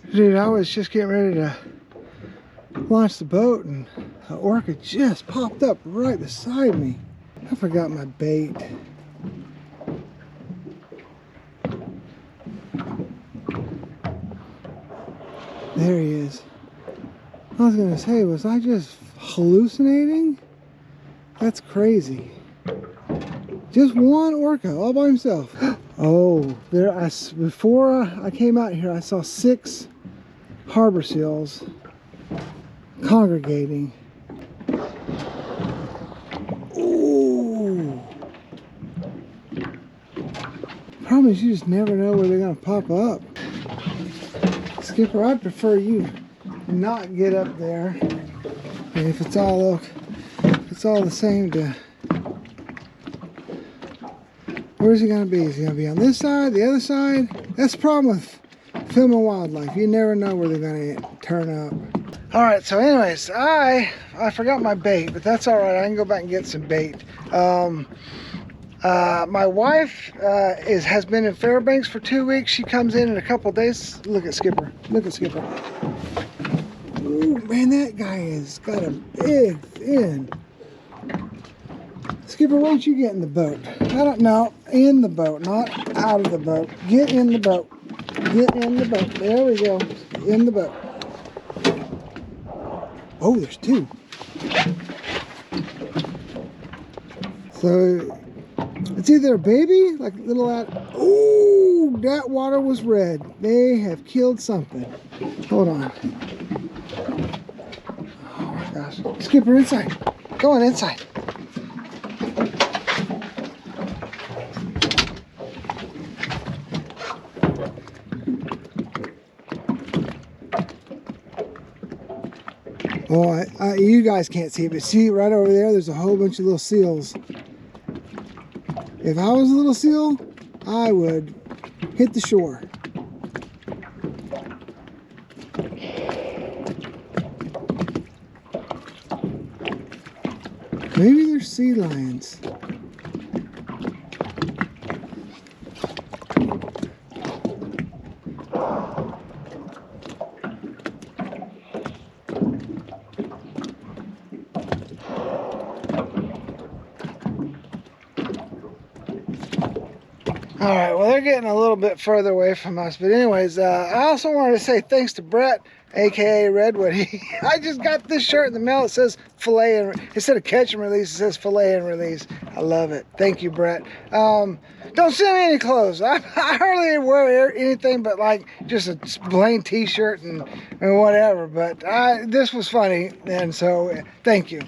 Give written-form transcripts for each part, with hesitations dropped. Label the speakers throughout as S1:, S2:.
S1: Dude, I was just getting ready to launch the boat and an orca just popped up right beside me. I forgot my bait. There he is. I was gonna say, was I just hallucinating? That's crazy. Just one orca all by himself. Oh, there! Before I came out here, I saw 6 harbor seals congregating. Ooh! Problem is, you just never know where they're gonna pop up. Skipper, I'd prefer you not get up there. And if it's all the same to. Where's he gonna be? Is he gonna be on this side, the other side? That's the problem with filming wildlife. You never know where they're gonna turn up. All right, so anyways, I forgot my bait, but that's all right. I can go back and get some bait. My wife has been in Fairbanks for 2 weeks. She comes in a couple days. Look at Skipper. Look at Skipper. Ooh, man, that guy has got a big fin. Skipper, why don't you get in the boat? I don't know. In the boat, not out of the boat. Get in the boat. Get in the boat. There we go. In the boat. Oh, there's 2. So it's either a baby, like little oh, that water was red. They have killed something. Hold on. Oh my gosh. Skipper, inside. Go on inside. Oh, you guys can't see it, but see right over there, there's a whole bunch of little seals. If I was a little seal, I would hit the shore. Maybe they're sea lions. All right, well, they're getting a little bit further away from us, but anyways, I also wanted to say thanks to Brett, aka Redwood. I just got this shirt in the mail. It says fillet and instead of catch and release, it says fillet and release. I love it. Thank you, Brett. Don't send me any clothes. I hardly wear anything but like just a plain t-shirt and whatever. But this was funny, and so thank you.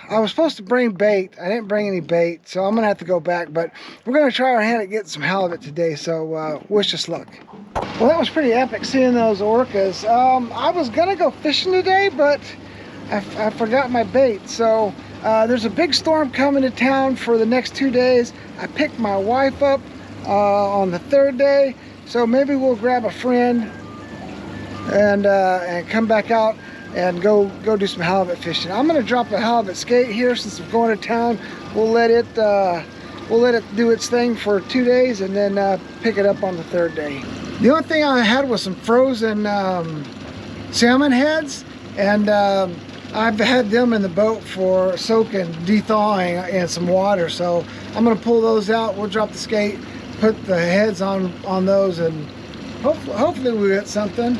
S1: I was supposed to bring bait. I didn't bring any bait, so I'm gonna have to go back, but we're gonna try our hand at getting some halibut today, so wish us luck. Well, that was pretty epic seeing those orcas. I was gonna go fishing today, but I forgot my bait. So there's a big storm coming to town for the next 2 days. I picked my wife up on the 3rd day, so maybe we'll grab a friend and come back out and go do some halibut fishing. I'm gonna drop a halibut skate here since I'm going to town. We'll let it do its thing for 2 days and then pick it up on the 3rd day. The only thing I had was some frozen salmon heads, and I've had them in the boat for soaking, de-thawing in some water. So I'm gonna pull those out. We'll drop the skate, put the heads on those, and hopefully we'll get something.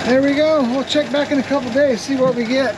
S1: There we go. We'll check back in a couple days, see what we get.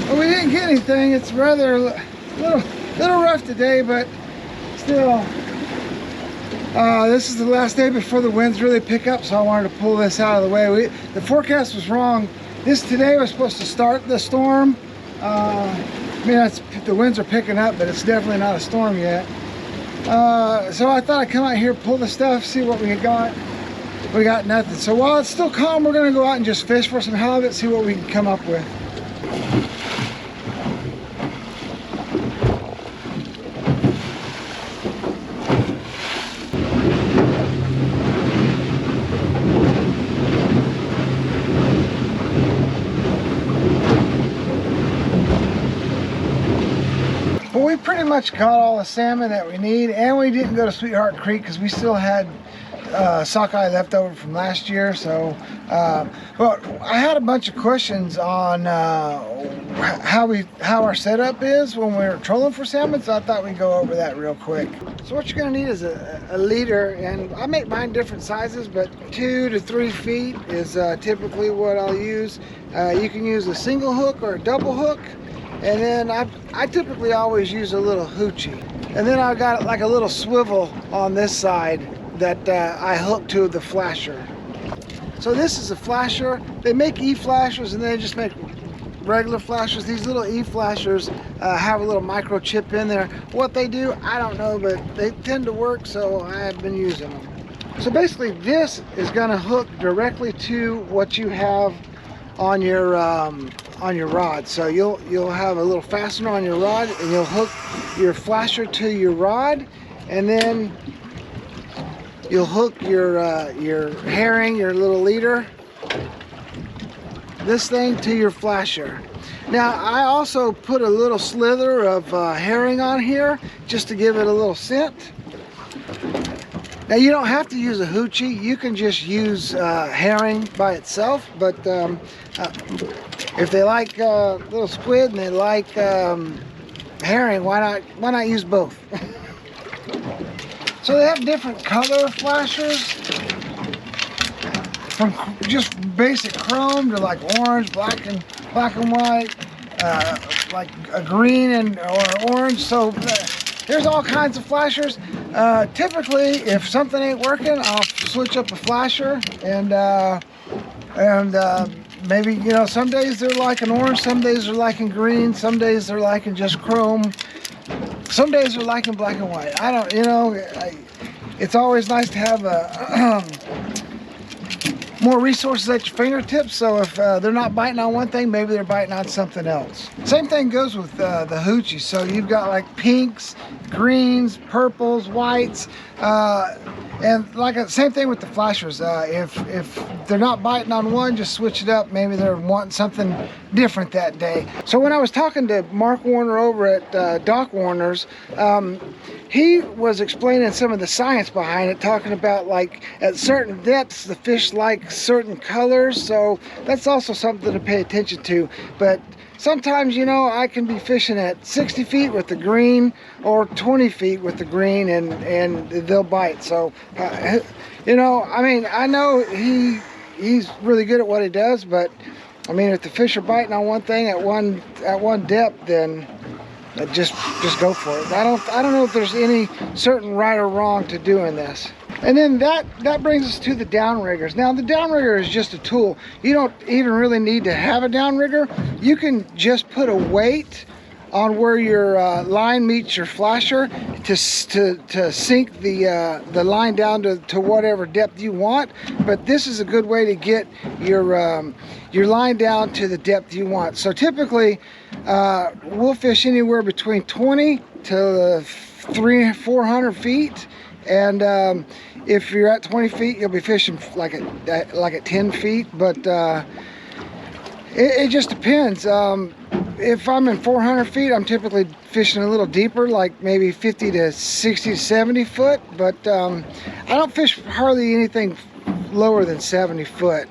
S1: Well, we didn't get anything. It's rather little rough today, but still. This is the last day before the winds really pick up, so I wanted to pull this out of the way. The forecast was wrong. Today was supposed to start the storm. I mean, the winds are picking up, but it's definitely not a storm yet. So I thought I'd come out here, pull the stuff, see what we got. We got nothing. So while it's still calm, we're gonna go out and just fish for some halibut, see what we can come up with. Well, we pretty much caught all the salmon that we need, and we didn't go to Sweetheart Creek because we still had sockeye left over from last year. So but I had a bunch of questions on how our setup is when we're trolling for salmon, so I thought we'd go over that real quick. So what you're going to need is a leader, and I make mine different sizes, but 2 to 3 feet is typically what I'll use. You can use a single hook or a double hook, and then I typically always use a little hoochie. And then I've got like a little swivel on this side that I hook to the flasher. So this is a flasher. They make E-flashers and they just make regular flashers. These little E-flashers have a little microchip in there. What they do, I don't know, but they tend to work, so I've been using them. So basically this is gonna hook directly to what you have on your rod. So you'll have a little fastener on your rod, and you'll hook your flasher to your rod, and then you'll hook your herring, your little leader, this thing to your flasher. Now I also put a little slither of herring on here just to give it a little scent. Now you don't have to use a hoochie, you can just use herring by itself, but if they like little squid and they like herring, why not use both? So they have different color flashers, from just basic chrome to like orange, black and white, like a green or orange. So there's all kinds of flashers. Typically, if something ain't working, I'll switch up a flasher, and maybe, you know, some days they're liking orange, some days they're liking green, some days they're liking just chrome, some days they're liking black and white. I don't, you know, it's always nice to have more resources at your fingertips, so if they're not biting on one thing, maybe they're biting on something else. Same thing goes with the hoochie. So you've got like pinks, greens, purples, whites, and like same thing with the flashers. If they're not biting on one, just switch it up. Maybe they're wanting something different that day. So when I was talking to Mark Warner over at Doc Warner's, he was explaining some of the science behind it, talking about like at certain depths the fish like certain colors, so that's also something to pay attention to. But sometimes, you know, I can be fishing at 60 feet with the green or 20 feet with the green, and they'll bite. So you know, I mean, I know he's really good at what he does, but I mean, if the fish are biting on one thing at one depth, then just go for it. I don't know if there's any certain right or wrong to doing this. And then that brings us to the downriggers. Now the downrigger is just a tool. You don't even really need to have a downrigger. You can just put a weight on where your line meets your flasher to sink the line down to whatever depth you want. But this is a good way to get your line down to the depth you want. So typically we'll fish anywhere between 20 to 400 feet, and if you're at 20 feet, you'll be fishing like at 10 feet. But it just depends. If I'm in 400 feet, I'm typically fishing a little deeper, like maybe 50 to 60 to 70 foot. But I don't fish hardly anything lower than 70 foot.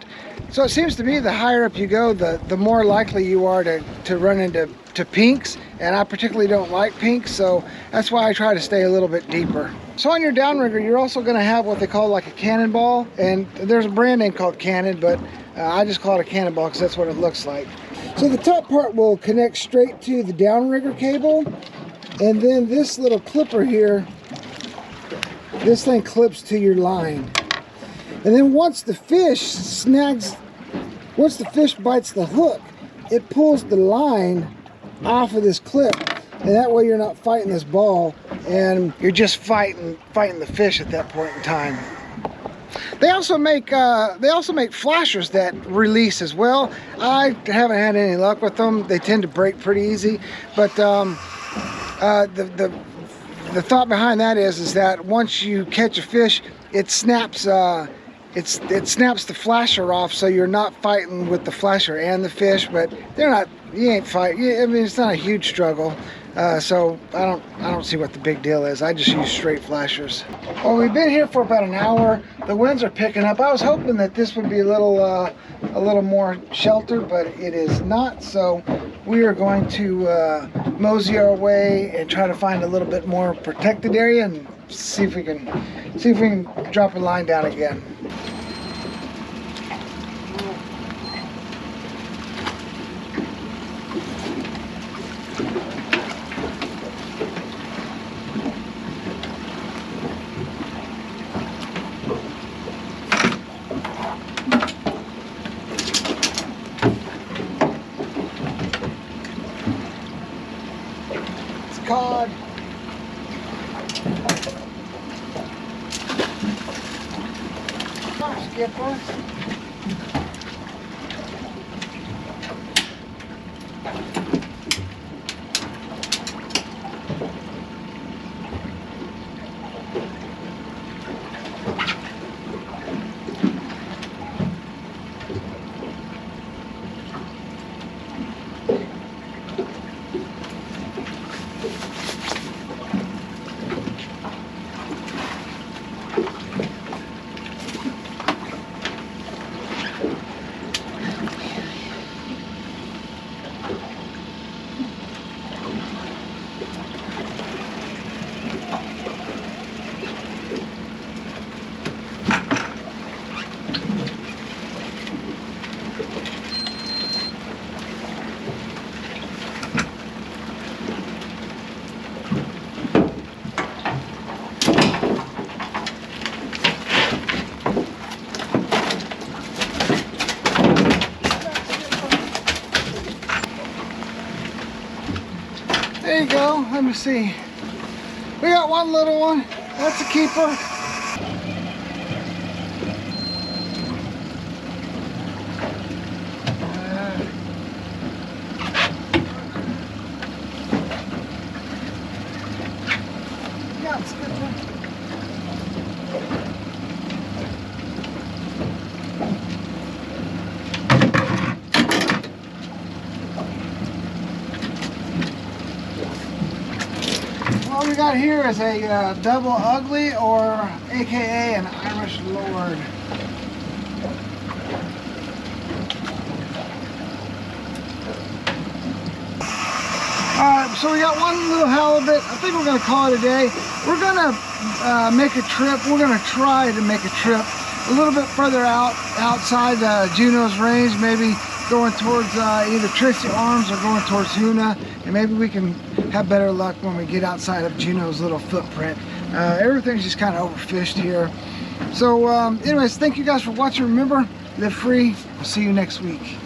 S1: So it seems to me the higher up you go, the more likely you are to run into pinks, and I particularly don't like pinks, so that's why I try to stay a little bit deeper. So on your downrigger, you're also going to have what they call like a cannonball, and there's a brand name called Cannon, but I just call it a cannonball because that's what it looks like. So the top part will connect straight to the downrigger cable, and then this little clipper here, this thing clips to your line. And then once the fish bites the hook, it pulls the line off of this clip, and that way you're not fighting this ball, and you're just fighting the fish at that point in time. They also make flashers that release as well. I haven't had any luck with them. They tend to break pretty easy, but the thought behind that is that once you catch a fish, it snaps it snaps the flasher off, so you're not fighting with the flasher and the fish, but you ain't fighting. I mean, it's not a huge struggle. So I don't see what the big deal is. I just use straight flashers. Well, we've been here for about an hour. The winds are picking up. I was hoping that this would be a little more sheltered, but it is not. So we are going to mosey our way and try to find a little bit more protected area and see if we can drop a line down again. Cod. Skipper. There you go. Let me see. We got one little one. That's a keeper. Yeah, skipper. What we got here is a double ugly, or AKA an Irish lord. Alright, so we got one little halibut. I think we're going to call it a day. We're going to make a trip. We're going to try to make a trip a little bit further outside Juneau's range, maybe going towards either Tracy Arms or going towards Juneau, and maybe we can have better luck when we get outside of Juneau's little footprint. Everything's just kind of overfished here. So anyways, thank you guys for watching. Remember, live free. We'll see you next week.